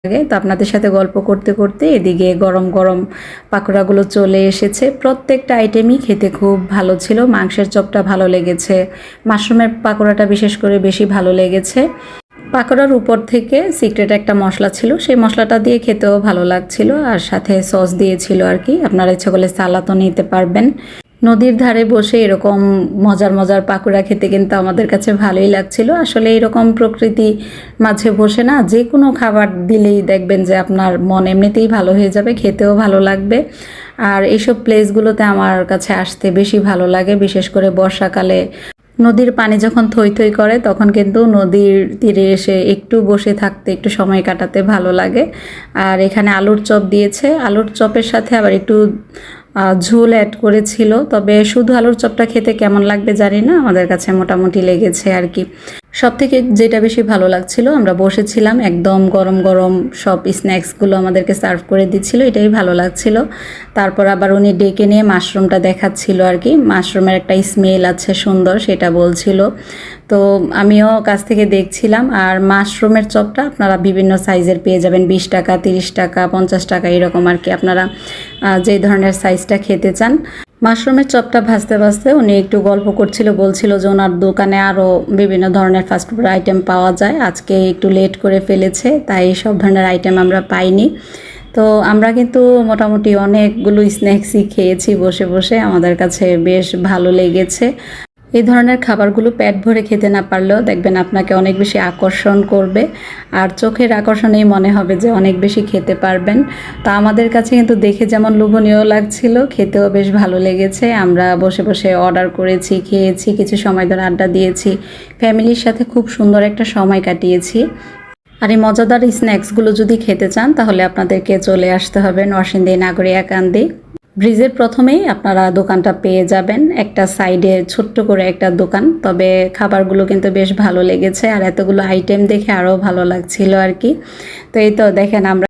লাগে। তো আপনাদের সাথে গল্প করতে করতে এদিকে গরম গরম পাকোড়াগুলো চলে এসেছে। প্রত্যেকটা আইটেমই খেতে খুব ভালো ছিল। মাংসের চপটা ভালো লেগেছে, মাশরুমের পাকোড়াটা বিশেষ করে বেশি ভালো লেগেছে। পাকোড়ার উপর থেকে সিক্রেট একটা মশলা ছিল, সেই মশলাটা দিয়ে খেতেও ভালো লাগছিল, আর সাথে সস দিয়েছিল আর কি। আপনারা ইচ্ছা করলে সালাদও নিতে পারবেন। নদীর ধারে বসে এরকম মজার মজার পাকোড়া খেতে কিন্তু আমাদের কাছে ভালোই লাগছিল। আসলে এরকম প্রকৃতি মাঝে বসে না যে কোনো খাবার দিলেই দেখবেন যে আপনার মন এমনিতেই ভালো হয়ে যাবে, খেতেও ভালো লাগবে। আর এইসব প্লেসগুলোতে আমার কাছে আসতে বেশি ভালো লাগে, বিশেষ করে বর্ষাকালে নদীর পানি যখন থই থই করে তখন কিন্তু নদীর তীরে এসে একটু বসে থাকতে, একটু সময় কাটাতে ভালো লাগে। আর এখানে আলুর চপ দিয়েছে, আলুর চপের সাথে আবার একটু ঝোল অ্যাড করেছিল। তবে শুধু আলুর চপটা খেতে কেমন লাগবে জানি না, আমাদের কাছে মোটামুটি লেগেছে আর কি। সব থেকে যেটা বেশি ভালো লাগছিল, আমরা বসেছিলাম একদম গরম গরম সব স্ন্যাক্সগুলো আমাদেরকে সার্ভ করে দিচ্ছিল, এটাই ভালো লাগছিল। তারপর আবার উনি ডেকে নিয়ে মাশরুমটা দেখাচ্ছিল আর কি। মাশরুমের একটা স্মেল আছে সুন্দর, সেটা বলছিল। তো আমিও কাছ থেকে দেখছিলাম। আর মাশরুমের চপটা আপনারা বিভিন্ন সাইজের পেয়ে যাবেন, 20 টাকা, 30 টাকা, 50 টাকা এরকম আর কি, আপনারা যে ধরনের সাইজটা খেতে চান। মাশরুমের চপটা ভাজতে ভাজতে উনি একটু গল্প করছিল, বলছিল যে ওনার দোকানে আরও বিভিন্ন ধরনের ফাস্টফুড আইটেম পাওয়া যায়, আজকে একটু লেট করে ফেলেছে তাই সব ধরনের আইটেম আমরা পাইনি। তো আমরা কিন্তু মোটামুটি অনেকগুলো স্ন্যাক্সই খেয়েছি বসে বসে, আমাদের কাছে বেশ ভালো লেগেছে। এই ধরনের খাবারগুলো পেট ভরে খেতে না পারলেও দেখবেন আপনাকে অনেক বেশি আকর্ষণ করবে, আর চোখের আকর্ষণেই মনে হবে যে অনেক বেশি খেতে পারবেন। তো আমাদের কাছে কিন্তু দেখে যেমন লোভনীয় লাগছিল, খেতেও বেশ ভালো লেগেছে। আমরা বসে বসে অর্ডার করেছি, খেয়েছি, কিছু সময় ধরে আড্ডা দিয়েছি, ফ্যামিলির সাথে খুব সুন্দর একটা সময় কাটিয়েছি। আর এই মজাদার স্ন্যাক্সগুলো যদি খেতে চান তাহলে আপনাদেরকে চলে আসতে হবে নরসিংদী নাগরিয়াকান্দি ব্রিজের প্রথমেই আপনারা দোকানটা পেয়ে যাবেন, একটা সাইডে ছোট্ট করে একটা দোকান। তবে খাবারগুলো কিন্তু বেশ ভালো লেগেছে, আর এতগুলো আইটেম দেখে আরও ভালো লাগছিল আর কি। তো এই তো দেখেন আমরা